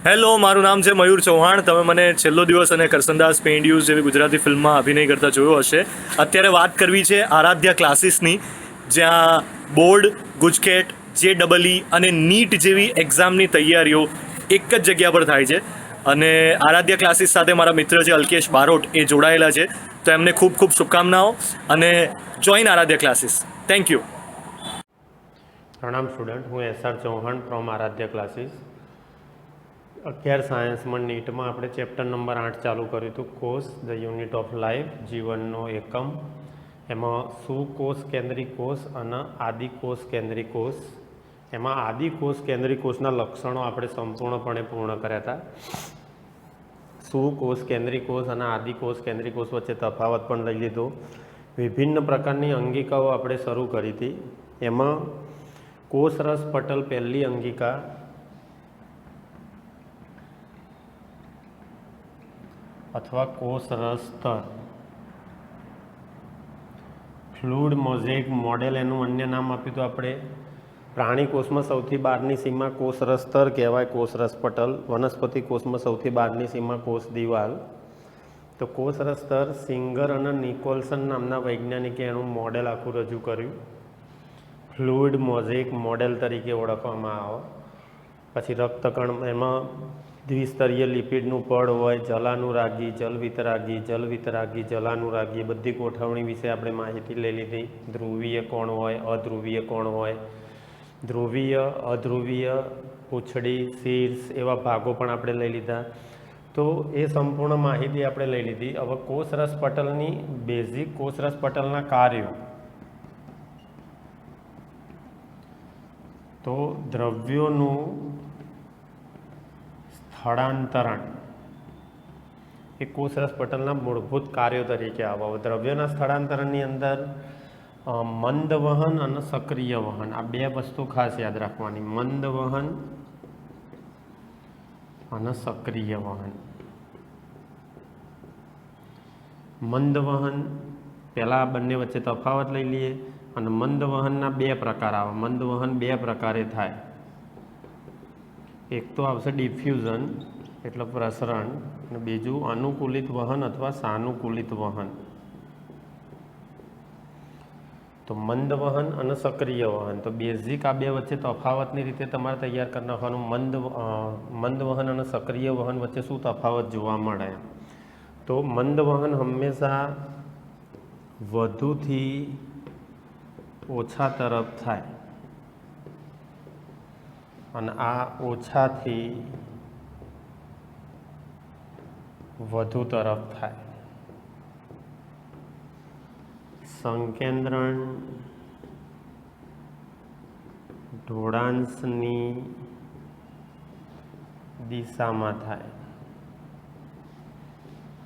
Hello, મારું નામ છે મયુર ચૌહાણ. તમે મને છેલ્લો દિવસ અને કરસનદાસ પેઇન્ડ્યુઝ જેવી ગુજરાતી ફિલ્મમાં અભિનય કરતા જોયો હશે. અત્યારે વાત કરવી છે આરાધ્યા ક્લાસીસની, જ્યાં બોર્ડ, ગુજકેટ, JEE અને નીટ જેવી એક્ઝામની તૈયારીઓ એક જ જગ્યા પર થાય છે. અને આરાધ્યા ક્લાસીસ સાથે મારા મિત્ર છે અલ્કેશ બારોટ, એ જોડાયેલા છે. તો એમને ખૂબ ખૂબ શુભકામનાઓ અને join Aradhya classes. Thank you. પ્રણામ સ્ટુડન્ટ, હું SR Chauhan from Aradhya classes. 11 સાયન્સમાં નીટમાં આપણે ચેપ્ટર નંબર 8 ચાલુ કર્યું હતું, કોષ ધ યુનિટ ઓફ લાઈફ, જીવનનો એકમ. એમાં સુકોષ કેન્દ્રી કોષ અને આદિકોષ કેન્દ્રી કોષ. એમાં આદિકોષ કેન્દ્રી કોષના લક્ષણો આપણે સંપૂર્ણપણે પૂર્ણ કર્યા હતા. સુકોષ કેન્દ્રી કોષ અને આદિકોષ કેન્દ્રી કોષ વચ્ચે તફાવત પણ લઈ લીધો. વિભિન્ન પ્રકારની અંગિકાઓ આપણે શરૂ કરી હતી. એમાં કોષરસ પટલ પહેલી અંગિકા, અથવા કોષરસ સ્તર. ફ્લુઇડ મોઝેઇક મોડેલ એનું અન્ય નામ આપ્યું હતું આપણે. પ્રાણી કોષમાં સૌથી બહારની સીમા કોષરસ સ્તર કહેવાય, કોષરસ પટલ. વનસ્પતિ કોષમાં સૌથી બહારની સીમા કોષ દિવાલ. તો કોષરસ સ્તર સિંગર અને નિકોલસન નામના વૈજ્ઞાનિકે એનું મોડેલ આખું રજૂ કર્યું. ફ્લુઇડ મોઝેઇક મોડેલ તરીકે ઓળખવામાં આવે. પછી રક્તકણ, એમાં દ્વિસ્તરીય લિપિડનું પડ હોય, જલાનુરાગી, જલવિતરાગી, જલવિતરાગી, જલાનુરાગી, બધી ગોઠવણી વિશે આપણે માહિતી લઈ લીધી. ધ્રુવીય કોણ હોય, અધ્રુવીય કોણ હોય, ધ્રુવીય, અધ્રુવીય, પૂંછડી, શીર્ષ, એવા ભાગો પણ આપણે લઈ લીધા. તો એ સંપૂર્ણ માહિતી આપણે લઈ લીધી. હવે કોષરસ પટલની બેઝિક કોષરસ પટલના કાર્યો. તો દ્રવ્યોનું સ્થળાંતરણ એ કોષરસ પટલના મૂળભૂત કાર્યો તરીકે આવે. દ્રવ્યોના સ્થળાંતરણની અંદર મંદ વહન અને સક્રિય વહન, આ બે વસ્તુ ખાસ યાદ રાખવાની. મંદ વહન અને સક્રિય વહન. મંદ વહન, પહેલાં આ બંને વચ્ચે તફાવત લઈ લઈએ. અને મંદ વહનના બે પ્રકાર આવે. મંદ વહન બે પ્રકારે થાય. એક તો આવશે ડિફ્યુઝન, એટલે પ્રસરણ, અને બીજું અનુકૂલિત વહન અથવા સાનુકૂલિત વહન. તો મંદ વહન અને સક્રિય વહન. તો બેઝિક આ બે વચ્ચે તફાવતની રીતે તમારે તૈયાર કરી નાખવાનું. મંદ વહન અને સક્રિય વહન વચ્ચે શું તફાવત જોવા મળે? તો મંદ વહન હંમેશા વધુથી ઓછા તરફ થાય, અને આ ઓછાથી વધુ તરફ થાય. સંકેન્દ્રણ ઢોળાંશની દિશામાં થાય.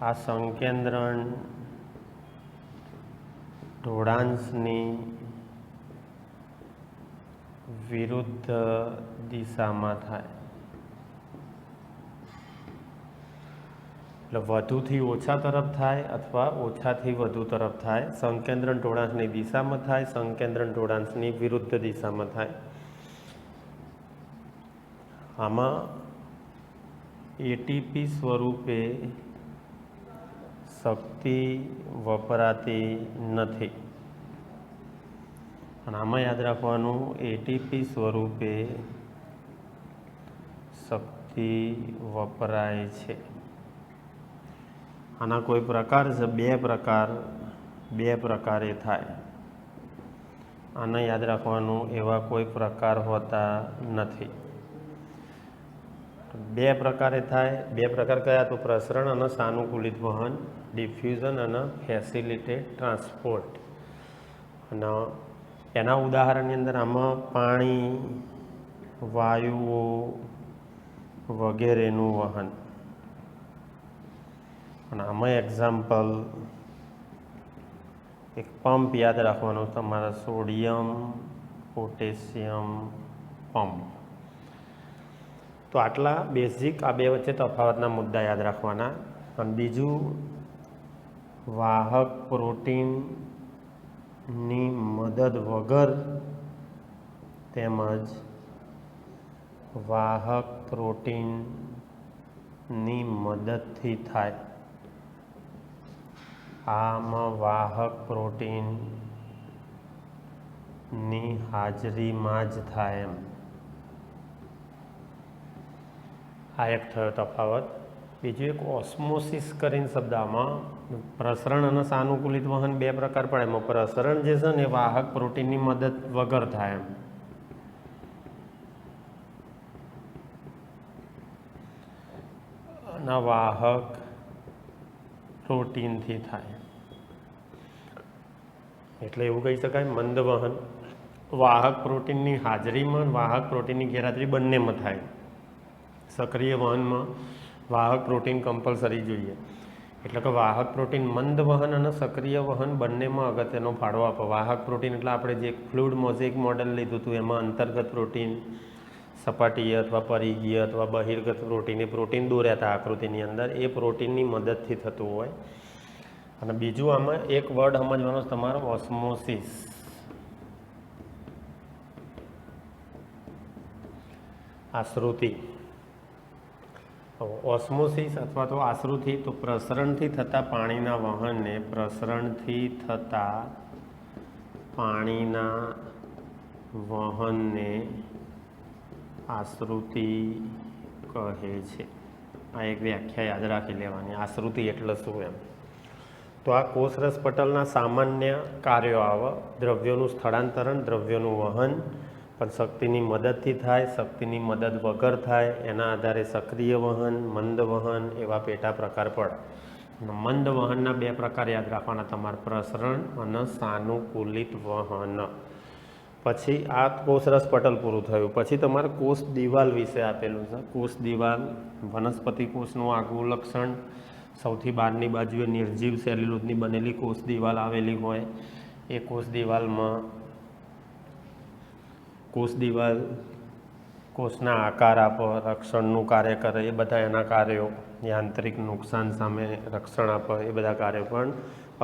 આ સંકેન્દ્રણ ઢોળાંશની વિરુદ્ધ દિશામાં થાય. એટલે વધુથી ઓછા તરફ થાય અથવા ઓછાથી વધુ તરફ થાય. સંકેન્દ્રણ ઢોળાંશની દિશામાં થાય, સંકેન્દ્રણ ઢોળાંશની વિરુદ્ધ દિશામાં થાય. આમાં એટીપી સ્વરૂપે શક્તિ વપરાતી નથી. અને આમાં યાદ રાખવાનું, એટીપી સ્વરૂપે શક્તિ વપરાય છે. આના કોઈ પ્રકાર છે? બે પ્રકારે થાય. આને યાદ રાખવાનું, એવા કોઈ પ્રકાર હોતા નથી. બે પ્રકારે થાય. બે પ્રકાર કયા? તો પ્રસરણ અને સાનુકૂલિત વહન, ડિફ્યુઝન અને ફેસિલિટેડ ટ્રાન્સપોર્ટ. અને એના ઉદાહરણની અંદર આમાં પાણી, વાયુઓ વગેરેનું વહન. અને આમાં એક્ઝામ્પલ, એક પંપ યાદ રાખવાનો તમારા, સોડિયમ પોટેશિયમ પંપ. તો આટલા બેઝિક આ બે વચ્ચે તફાવતના મુદ્દા યાદ રાખવાના. અને બીજું, વાહક પ્રોટીનની મદદ વગર તેમજ વાહક પ્રોટીન ની મદદથી થાય. આમાં વાહક પ્રોટીનની હાજરીમાં જ થાય એમ. આ એક થયો તફાવત. બીજું એક ઓસ્મોસિસ કરીને શબ્દ. આમાં પ્રસરણ અને સાનુકૂલિત વહન બે પ્રકાર પડે. એમાં પ્રસરણ જે છે ને એ વાહક પ્રોટીનની મદદ વગર થાય એમ. અને વાહક પ્રોટીનથી થાય. એટલે એવું કહી શકાય મંદ વહન વાહક પ્રોટીનની હાજરીમાં, વાહક પ્રોટીનની ગેરહાજરી બંનેમાં થાય. સક્રિય વહનમાં વાહક પ્રોટીન કમ્પલસરી જોઈએ. એટલે કે વાહક પ્રોટીન મંદ વહન અને સક્રિય વહન બંનેમાં અગત્યનો ફાળો આપે. વાહક પ્રોટીન એટલે આપણે જે ફ્લુઇડ મોઝેઇક મોડેલ લીધું હતું એમાં અંતર્ગત પ્રોટીન, સપાટીય અથવા પરિઘીય અથવા બહિર્ગત પ્રોટીન, એ પ્રોટીન દોર્યા હતા આકૃતિની અંદર, એ પ્રોટીનની મદદથી થતું હોય. અને બીજું આમાં એક વર્ડ સમજવાનો તમારો ઓસ્મોસિસ. આશ્રુતિ. ઓસ્મોસિસ અથવા તો આશ્રુતિ તો પ્રસરણથી થતા પાણીના વહનને આશ્રુતિ કહે છે. આ એક વ્યાખ્યા યાદ રાખી લેવાની. આશ્રુતિ એટલે શું એમ. તો આ કોષરસ પટલના સામાન્ય કાર્યો આવે. દ્રવ્યોનું સ્થળાંતરણ, દ્રવ્યોનું વહન, પણ શક્તિની મદદથી થાય, શક્તિની મદદ વગર થાય. એના આધારે સક્રિય વહન, મંદ વહન એવા પેટા પ્રકાર પડે. મંદ વહનના બે પ્રકાર યાદ રાખવાના તમારે, પ્રસરણ અને સાનુકૂલિત વહન. પછી આ કોષરસ પટલ પૂરું થયું. પછી તમારે કોષ દિવાલ વિશે આપેલું છે. કોષ દિવાલ વનસ્પતિ કોષનું આગવું લક્ષણ. સૌથી બહારની બાજુએ નિર્જીવ સેલ્યુલોઝની બનેલી કોષ દિવાલ આવેલી હોય. એ કોષ દિવાલમાં કોષના આકાર આપે, રક્ષણનું કાર્ય કરે, એ બધા એના કાર્યો. યાંત્રિક નુકસાન સામે રક્ષણ આપે, એ બધા કાર્યો. પણ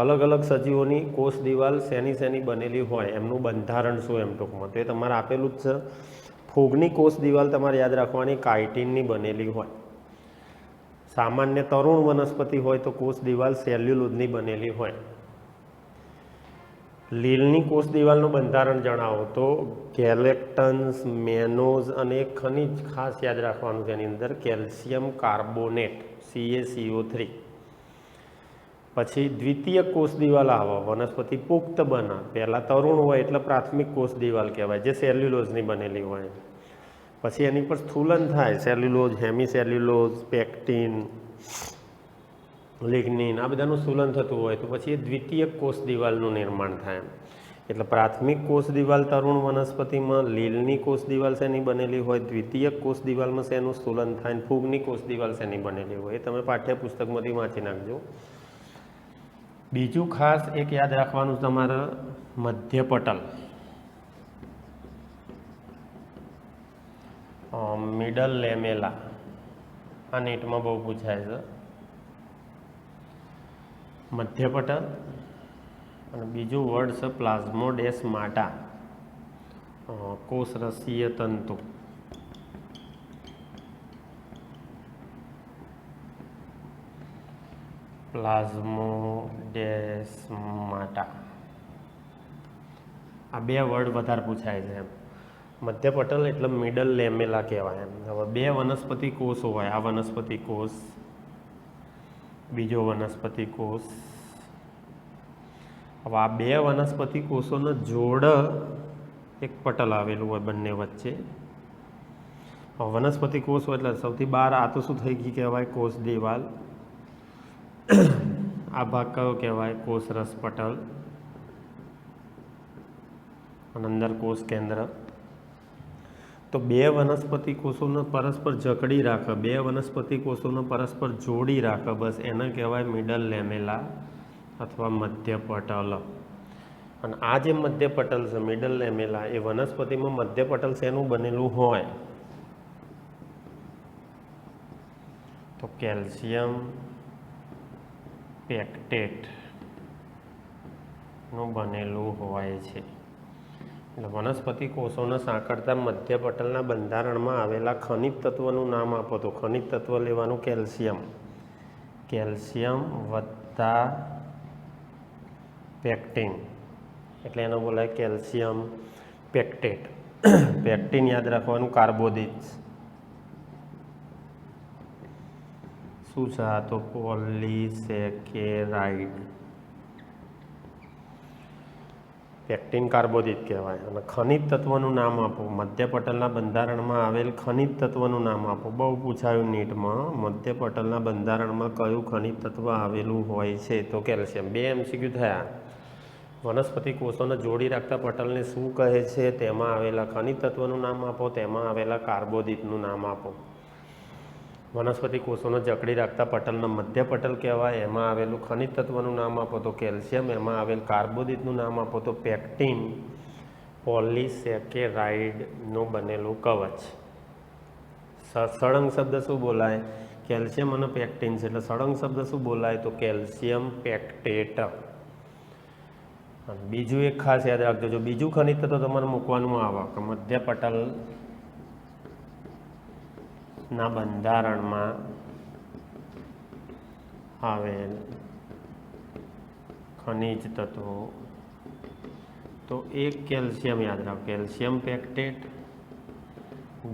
અલગ અલગ સજીવોની કોષ દિવાલ શેની બનેલી હોય, એમનું બંધારણ શું એમ ટૂંકમાં તો એ તમારે આપેલું જ છે. ફૂગની કોષ દિવાલ તમારે યાદ રાખવાની કાઇટિનની બનેલી હોય. સામાન્ય તરુણ વનસ્પતિ હોય તો કોષ દિવાલ સેલ્યુલોઝની બનેલી હોય. લીલની કોષ દિવાલનું બંધારણ જણાવો તો ગેલેક્ટન્સ, મેનોઝ અને એક ખનિજ ખાસ યાદ રાખવાનું છે એની અંદર, કેલ્શિયમ કાર્બોનેટ, CaCO3. પછી દ્વિતીય કોષ દિવાલ આવે. વનસ્પતિ પુખ્ત બને, પહેલાં તરુણ હોય એટલે પ્રાથમિક કોષ દિવાલ કહેવાય, જે સેલ્યુલોઝની બનેલી હોય. પછી એની પર સ્થૂલન થાય, સેલ્યુલોઝ, હેમિસેલ્યુલોઝ, પેક્ટિન, લિગ્નિન, આ બધાનું સ્થૂલન થતું હોય તો પછી એ દ્વિતીય કોષ દિવાલનું નિર્માણ થાય. એટલે પ્રાથમિક કોષ દિવાલ તરુણ વનસ્પતિમાં, લીલની કોષ દિવાલ શેની બનેલી હોય, દ્વિતીય કોષ દિવાલમાં શેનું સ્થૂલન થાય, ફૂગની કોષ દિવાલ શેની બનેલી હોય, એ તમે પાઠ્યપુસ્તકમાંથી વાંચી નાખજો. બીજું ખાસ એક યાદ રાખવાનું તમારે મધ્યપટલ, મિડલ લેમેલા. આ નેટમાં બહુ પૂછાય છે. મધ્યપટલ અને બીજું વર્ડ છે પ્લાઝ્મોડેસ્માટા, કોષરસીય તંતુ. પ્લાઝ્મોડેસ્માટા, આ બે વર્ડ વધારે પૂછાય છે એમ. મધ્યપટલ એટલે મિડલ લેમેલા કહેવાય એમ. હવે બે વનસ્પતિ કોષ હોય, આ વનસ્પતિ કોષ, બીજો વનસ્પતિ કોષ. હવે આ બે વનસ્પતિ કોષોનો જોડ એક પટલ આવેલું હોય બંને વચ્ચે. હવે વનસ્પતિ કોષ હોય એટલે સૌથી બહાર આ તો શું થઈ ગઈ કહેવાય, કોષ દિવાલ. આ ભાગ કયો કહેવાય, કોષરસ પટલ. અને અંદર કોષ કેન્દ્ર. તો બે વનસ્પતિ કોષોને પરસ્પર જકડી રાખે, બે વનસ્પતિ કોષોને પરસ્પર જોડી રાખે, બસ એને કહેવાય મિડલ લેમેલા અથવા મધ્યપટલ. અને આ જે મધ્યપટલ છે, મિડલ લેમેલા, એ વનસ્પતિમાં મધ્યપટલ શેનું બનેલું હોય તો કેલ્શિયમ પેક્ટેટ નું બનેલું હોય છે. એટલે વનસ્પતિ કોષોને સાંકળતા મધ્ય પટલના બંધારણમાં આવેલા ખનિજ તત્વનું નામ આપો. તો ખનિજ તત્વ લેવાનું કેલ્શિયમ. કેલ્શિયમ વત્તા પેક્ટિન એટલે એનો બોલાય કેલ્શિયમ પેક્ટેટ. પેક્ટિન યાદ રાખવાનું કાર્બોદિત્સ. શું છે આ? તો પોલીસેકેરાઇડ. પેક્ટિન કાર્બોદિત કહેવાય. અને ખનિજ તત્વનું નામ આપો. મધ્ય પટલના બંધારણમાં આવેલ ખનિજ તત્વનું નામ આપો. બહુ પૂછાયું નીટમાં. મધ્ય પટલના બંધારણમાં કયું ખનિજ તત્વ આવેલું હોય છે? તો કેલ્શિયમ. 2 MCQ થયા. વનસ્પતિ કોષોને જોડી રાખતા પટલને શું કહે છે? તેમાં આવેલા ખનિજ તત્વનું નામ આપો. તેમાં આવેલા કાર્બોદિતનું નામ આપો. વનસ્પતિ કોષોને જકડી રાખતા પટલને મધ્ય પટલ કહેવાય. એમાં આવેલું ખનિજ તત્વનું નામ આપો તો કેલ્શિયમ. એમાં આવેલ કાર્બોદિતનું નામ આપો તો પેક્ટિન. પોલીસેકેરાઇડનું બનેલું કવચ. સળંગ શબ્દ શું બોલાય? કેલ્શિયમ અને પેક્ટિન છે એટલે સળંગ શબ્દ શું બોલાય? તો કેલ્શિયમ પેક્ટેટ. બીજું એક ખાસ યાદ રાખજો, જો બીજું ખનિજ તત્વ તમારે મૂકવાનું આવે કે મધ્ય પટલ ના બંધારણમાં આવેલ ખનિજ તત્વો, તો એક કેલ્શિયમ યાદ રાખો, કેલ્શિયમ પેક્ટેટ.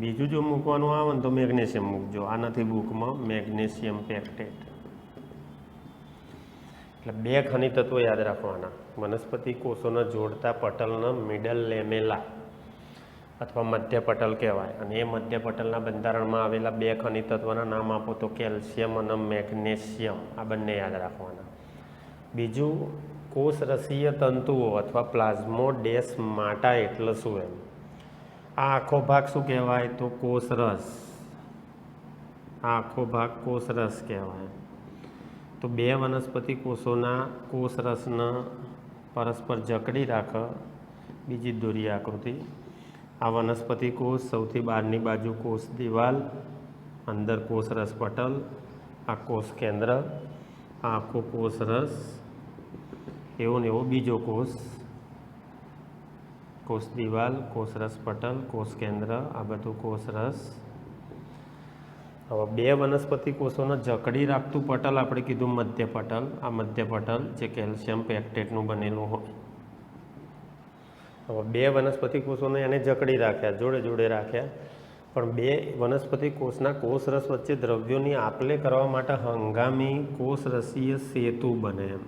બીજું જો મૂકવાનું આવે ને તો મેગ્નેશિયમ મૂકજો. આ નથી બુકમાં, મેગ્નેશિયમ પેક્ટેટ. એટલે 2 ખનિજ તત્વો યાદ રાખવાના. વનસ્પતિ કોષોને જોડતા પટલના મિડલ લેમેલા અથવા મધ્ય પટલ કહેવાય. અને એ મધ્ય પટલના બંધારણમાં આવેલા 2 ખનિજ તત્વોના નામ આપો તો કેલ્શિયમ અને મેગ્નેશિયમ. આ બંને યાદ રાખવાના. બીજું, કોષરસીય તંતુઓ અથવા પ્લાઝ્મોડેસ્માટા એટલે શું? એમ આ આખો ભાગ શું કહેવાય? તો કોષરસ. આ આખો ભાગ કોષરસ કહેવાય. તો 2 વનસ્પતિ કોષોના કોષરસને પરસ્પર જકડી રાખે બીજી દોરી આકૃતિ. આ વનસ્પતિ કોષ, સૌથી બહારની બાજુ કોષ દિવાલ, અંદર કોષરસ પટલ, આ કોષ કેન્દ્ર, આ આખો કોષરસ, એવો ને એવો બીજો કોષ, કોષ દિવાલ, કોષરસ પટલ, કોષ કેન્દ્ર, આ બધું કોષરસ. હવે 2 વનસ્પતિ કોષોને જકડી રાખતું પટલ આપણે કીધું મધ્ય પટલ. આ મધ્ય પટલ જે કેલ્શિયમ પેક્ટેટનું બનેલું હોય. હવે 2 વનસ્પતિ કોષોને એને જકડી રાખ્યા, જોડે જોડે રાખ્યા, પણ 2 વનસ્પતિ કોષના કોષરસ વચ્ચે દ્રવ્યોની આપ-લે કરવા માટે હંગામી કોષરસીય સેતુ બને. એમ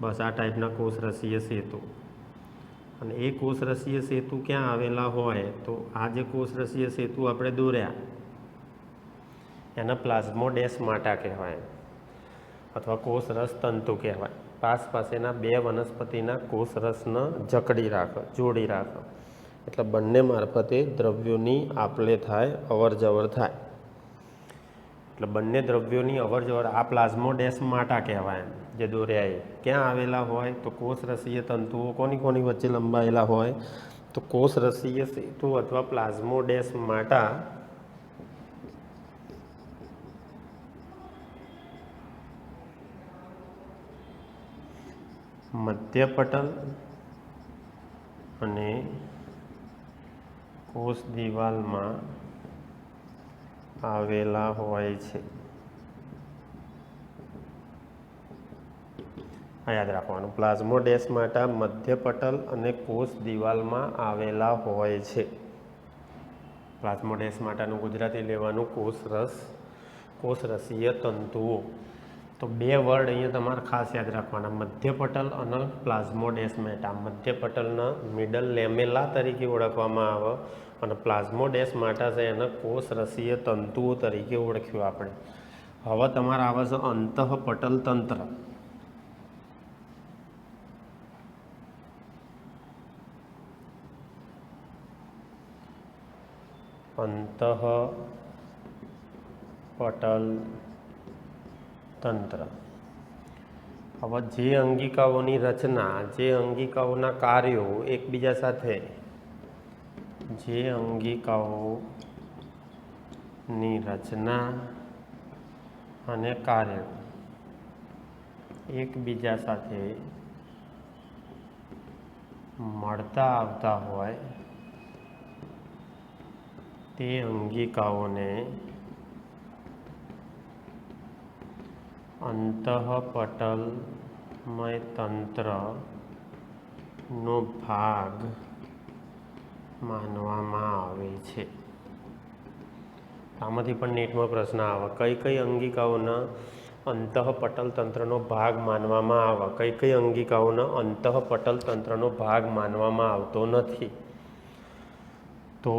બસ આ ટાઈપના કોષરસીય સેતુ. અને એ કોષરસીય સેતુ ક્યાં આવેલા હોય? તો આ જે કોષરસીય સેતુ આપણે દોર્યા એને પ્લાઝ્મોડેસ્માટા કહેવાય અથવા કોષરસ તંતુ કહેવાય. પાસેના 2 વનસ્પતિના કોષરસને જકડી રાખે, જોડી રાખે, એટલે બંને મારફતે દ્રવ્યોની આપ-લે થાય, અવર જવર થાય. એટલે બંને દ્રવ્યોની અવર જવર આ પ્લાઝ્મોડેસ્માટા કહેવાય. જે દોર્યા એ ક્યાં આવેલા હોય? તો કોષરસીય તંતુઓ કોની વચ્ચે લંબાયેલા હોય? તો કોષરસીય સેતુ અથવા પ્લાઝ્મોડેસ્માટા મધ્ય પટલ અને કોષ દિવાલમાં આવેલા હોય છે. આ યાદ રાખવાનું. પ્લાઝ્મોડેસ્માટા મધ્ય પટલ અને કોષ દિવાલમાં આવેલા હોય છે. પ્લાઝ્મોડેસ્માટાનું ગુજરાતી લેવાનું કોષરસ, કોષરસીય તંતુઓ. તો 2 વર્ડ અહીંયા તમારે ખાસ યાદ રાખવાના, મધ્ય પટલ અને પ્લાઝ્મોડેસ્માટા. મધ્ય પટલના મિડલ લેમેલા તરીકે ઓળખવામાં આવે અને પ્લાઝ્મોડેસ્માટા છે એને કોષરસીય તંતુઓ તરીકે ઓળખ્યું આપણે. હવે તમારે આવે છે અંતઃપટલ તંત્ર. અંતઃપટલ તંત્ર. હવે જે અંગિકાઓની રચના, જે અંગિકાઓના કાર્યો એકબીજા સાથે, જે અંગિકાઓની રચના અને કાર્યો એકબીજા સાથે મળતા આવતા હોય તે અંગિકાઓને અંતઃપટલમય તંત્રનો ભાગ માનવામાં આવે છે. આમાંથી પણ નેટમાં પ્રશ્ન આવે, કઈ કઈ અંગિકાઓના અંતઃપટલ તંત્રનો ભાગ માનવામાં આવે, કઈ કઈ અંગિકાઓના અંતઃપટલ તંત્રનો ભાગ માનવામાં આવતો નથી. તો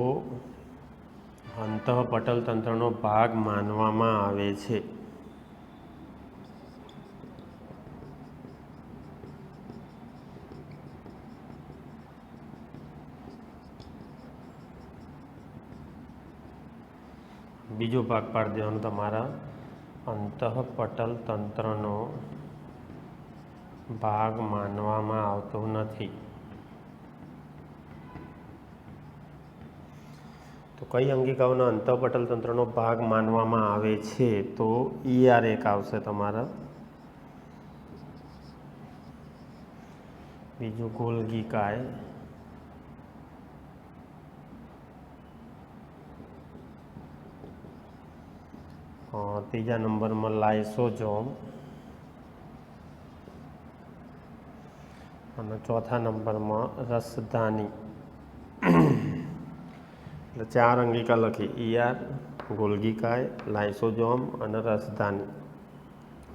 અંતઃપટલ તંત્રનો ભાગ માનવામાં આવે છે બીજો ભાગ પાડી દેવાનો તમારા, અંતઃપટલ તંત્રનો ભાગ માનવામાં આવતો નથી. તો કઈ અંગિકાઓના અંતઃપટલ તંત્રનો ભાગ માનવામાં આવે છે? તો ER એક આવશે તમારા. બીજું ગોલ્ગી કાય, ત્રીજા નંબરમાં લાઇસોઝોમ અને ચોથા નંબરમાં રસધાની. એટલે 4 અંગિકા લખી, ER, ગોલ્ગી કાય, લાઇસોઝોમ અને રસધાની.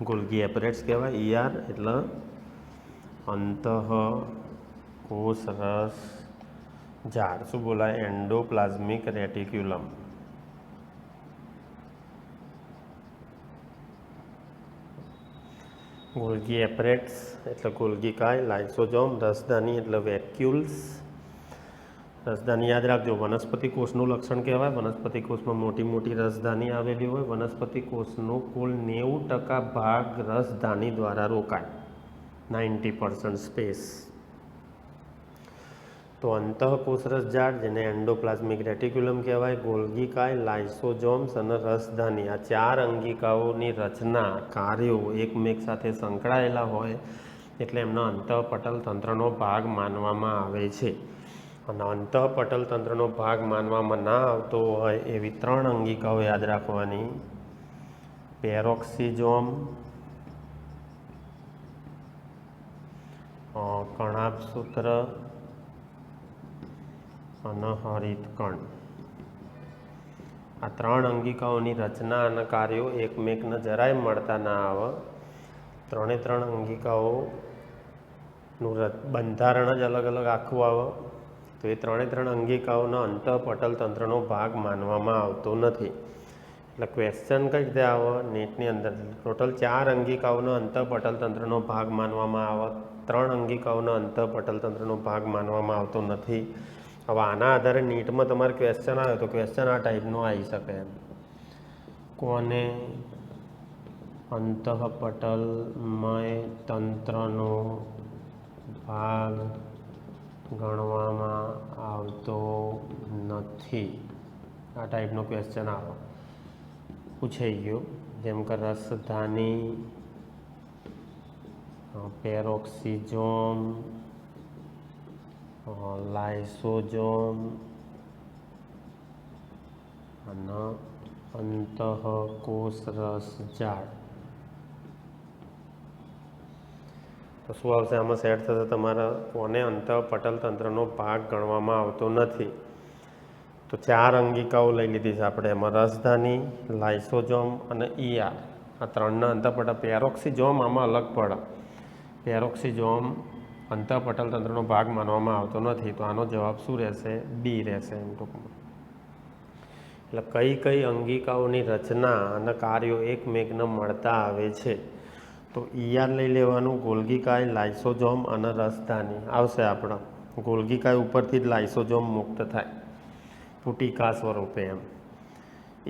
ગોલ્ગી એપરેટ્સ કહેવાય. ER એટલે અંતઃકોષ રસ ઝાડ. શું બોલાય? Endoplasmic reticulum. ગોલ્ગી એપરેટ્સ એટલે ગોલ્ગી કાય, લાઇસોઝોમ, રસધાની એટલે વેક્યુલ્સ. રસધાની યાદ રાખજો, વનસ્પતિ કોષનું લક્ષણ કહેવાય. વનસ્પતિ કોષમાં મોટી મોટી રસધાની આવેલી હોય. વનસ્પતિ કોષનો કુલ 90% ભાગ રસધાની દ્વારા રોકાય, 90% સ્પેસ. તો અંતઃકોષરસ ઝાડ, જેને એન્ડોપ્લાઝમિક રેટિક્યુલમ કહેવાય, ગોલ્ગી કાય, લાઇસોઝોમ્સ અને રસધાની, આ 4 અંગિકાઓની રચના, કાર્યો એકમેક સાથે સંકળાયેલા હોય એટલે એમના અંતઃપટલ તંત્રનો ભાગ માનવામાં આવે છે. અને અંતઃપટલ તંત્રનો ભાગ માનવામાં ના આવતો હોય એવી 3 અંગિકાઓ યાદ રાખવાની: પેરોક્સિઝોમ, કણાભસૂત્ર અને હરિતકણ. આ 3 અંગિકાઓની રચના અને કાર્યો એકમેકને જરાય મળતા ના આવે. 3 અંગિકાઓનું બંધારણ જ અલગ અલગ આખું આવે. તો એ 3 અંગિકાઓનો અંતઃપટલ તંત્રનો ભાગ માનવામાં આવતો નથી. એટલે ક્વેશ્ચન કઈ રીતે આવે નેટની અંદર? ટોટલ 4 અંગિકાઓનો અંતઃપટલ તંત્રનો ભાગ માનવામાં આવે, 3 અંગિકાઓનો અંતઃપટલ તંત્રનો ભાગ માનવામાં આવતો નથી. હવે આના આધારે નીટમાં તમારે ક્વેશ્ચન આવે તો ક્વેશ્ચન આ ટાઈપનો આવી શકે એમ: કોને અંતઃપટલમય તંત્રનો ભાગ ગણવામાં આવતો નથી? આ ટાઈપનો ક્વેશ્ચન આવે, પૂછાઈ ગયો. જેમ કે રસધાની, પેરોક્સિઝોમ, લાઇસોઝોમ અને અંતઃકોષરસ ઝાડ. તો શું આવશે આમાં? સેટ થશે તમારા કોને અંતઃપટલ તંત્રનો ભાગ ગણવામાં આવતો નથી. તો 4 અંગિકાઓ લઈ લીધી છે આપણે. એમાં રસધાની, લાઇસોઝોમ અને ER, આ 3ના અંતઃપટલ. પેરોક્સિઝોમ આમાં અલગ પડે. પેરોક્સિઝોમ અંતઃપટલ તંત્રનો ભાગ માનવામાં આવતો નથી. તો આનો જવાબ શું રહેશે? બી રહેશે એમ ટૂંકમાં. એટલે કઈ કઈ અંગિકાઓની રચના અને કાર્યો એકમેકને મળતા આવે છે? તો ER લઈ લેવાનું, ગોલ્ગી કાય, લાઇસોઝોમ અને રસધાની આવશે આપણા. ગોલ્ગી કાય ઉપરથી જ લાઇસોઝોમ મુક્ત થાય પુટિકા સ્વરૂપે એમ.